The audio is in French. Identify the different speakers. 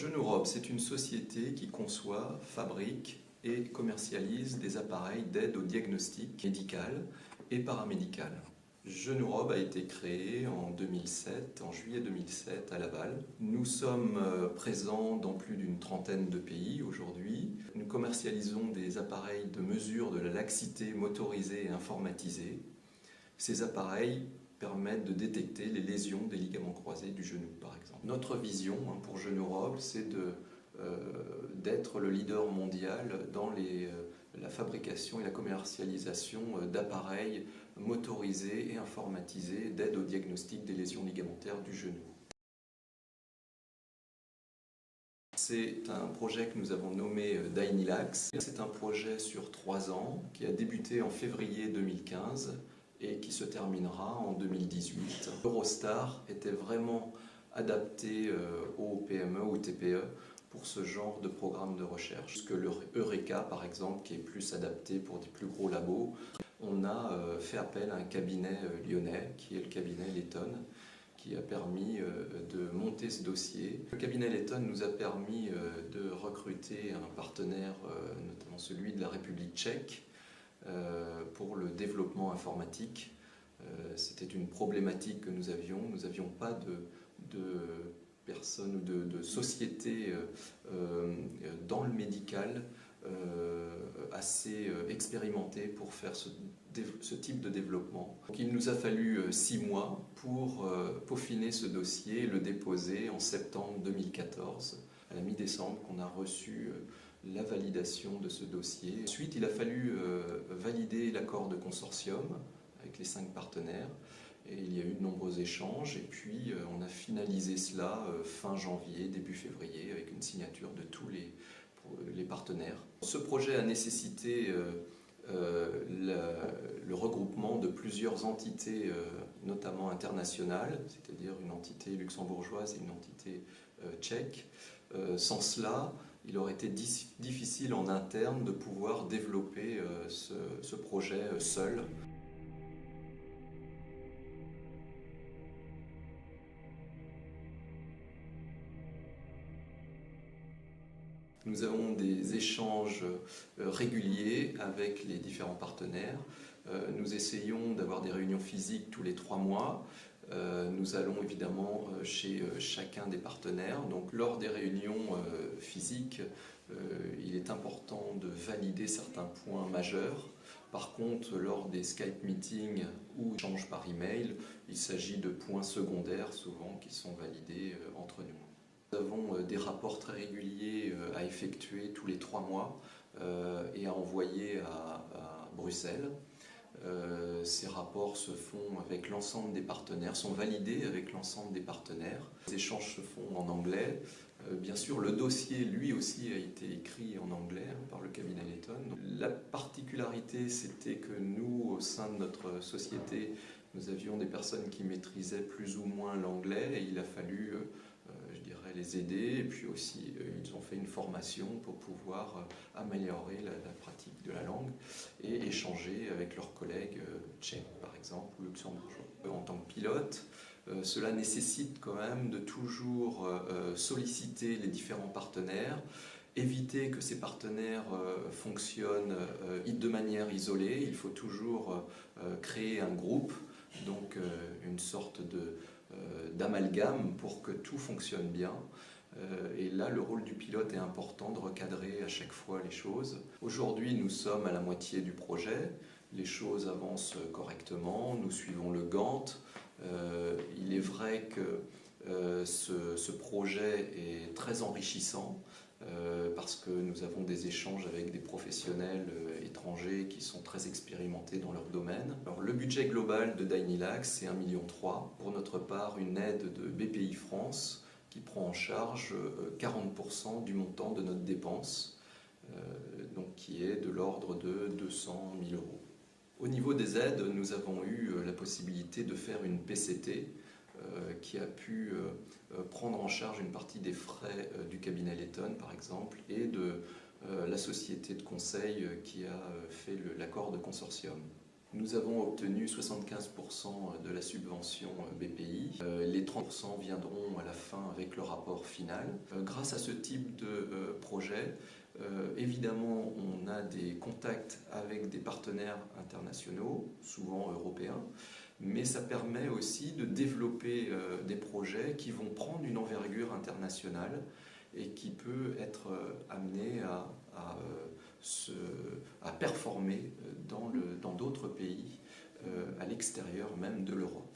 Speaker 1: Genorob, c'est une société qui conçoit, fabrique et commercialise des appareils d'aide au diagnostic médical et paramédical. Genorob a été créé en 2007, en juillet 2007 à Laval. Nous sommes présents dans plus d'une trentaine de pays aujourd'hui. Nous commercialisons des appareils de mesure de la laxité motorisée et informatisée. Ces appareils permettent de détecter les lésions des ligaments croisés du genou, par exemple. Notre vision pour Genorob, c'est d'être le leader mondial dans la fabrication et la commercialisation d'appareils motorisés et informatisés d'aide au diagnostic des lésions ligamentaires du genou. C'est un projet que nous avons nommé Dynilax. C'est un projet sur 3 ans qui a débuté en février 2015 et qui se terminera en 2018. Eurostar était vraiment adapté aux PME ou TPE pour ce genre de programme de recherche. Puisque le Eureka, par exemple, qui est plus adapté pour des plus gros labos, on a fait appel à un cabinet lyonnais, qui est le cabinet Letton, qui a permis de monter ce dossier. Le cabinet Letton nous a permis de recruter un partenaire, notamment celui de la République tchèque, pour le développement informatique. C'était une problématique que nous avions. Nous n'avions pas de personnes ou de sociétés dans le médical assez expérimentées pour faire ce type de développement. Donc, il nous a fallu 6 mois pour peaufiner ce dossier et le déposer en septembre 2014, à la mi-décembre, qu'on a reçu la validation de ce dossier. Ensuite, il a fallu valider l'accord de consortium avec les 5 partenaires. Et il y a eu de nombreux échanges et puis on a finalisé cela fin janvier, début février, avec une signature de tous les partenaires. Ce projet a nécessité le regroupement de plusieurs entités, notamment internationales, c'est-à-dire une entité luxembourgeoise et une entité tchèque. Sans cela, il aurait été difficile en interne de pouvoir développer ce projet seul. Nous avons des échanges réguliers avec les différents partenaires. Nous essayons d'avoir des réunions physiques tous les 3 mois. Nous allons évidemment chez chacun des partenaires. Donc, lors des réunions physiques, il est important de valider certains points majeurs. Par contre, lors des Skype meetings ou échanges par email, il s'agit de points secondaires souvent qui sont validés entre nous. Nous avons des rapports très réguliers à effectuer tous les 3 mois et à envoyer à Bruxelles. Ces rapports se font avec l'ensemble des partenaires, sont validés avec l'ensemble des partenaires. Les échanges se font en anglais. Bien sûr, le dossier, lui aussi, a été écrit en anglais par le cabinet Letton. La particularité, c'était que nous, au sein de notre société, nous avions des personnes qui maîtrisaient plus ou moins l'anglais et il a fallu je dirais, les aider, et puis aussi ils ont fait une formation pour pouvoir améliorer la pratique de la langue et échanger avec leurs collègues tchèques par exemple ou luxembourgeois. En tant que pilote, cela nécessite quand même de toujours solliciter les différents partenaires, éviter que ces partenaires fonctionnent de manière isolée. Il faut toujours créer un groupe, donc une sorte d'amalgame pour que tout fonctionne bien. Et là, le rôle du pilote est important de recadrer à chaque fois les choses. Aujourd'hui, nous sommes à la moitié du projet. Les choses avancent correctement. Nous suivons le Gantt. Il est vrai que ce projet est très enrichissant parce que nous avons des échanges avec des professionnels étrangers qui sont très expérimentés dans leur domaine. Alors, le budget global de Dynilax, c'est 1,3 million. Pour notre part, une aide de BPI France qui prend en charge 40% du montant de notre dépense, donc qui est de l'ordre de 200 000 euros. Au niveau des aides, nous avons eu la possibilité de faire une PCT qui a pu prendre en charge une partie des frais du cabinet Letton, par exemple, et de la société de conseil qui a fait l'accord de consortium. Nous avons obtenu 75% de la subvention BPI. Les 30% viendront à la fin avec le rapport final. Grâce à ce type de projet, évidemment, on a des contacts avec des partenaires internationaux, souvent européens, mais ça permet aussi de développer des projets qui vont prendre une envergure internationale et qui peut être amené à performer dans d'autres pays, à l'extérieur même de l'Europe.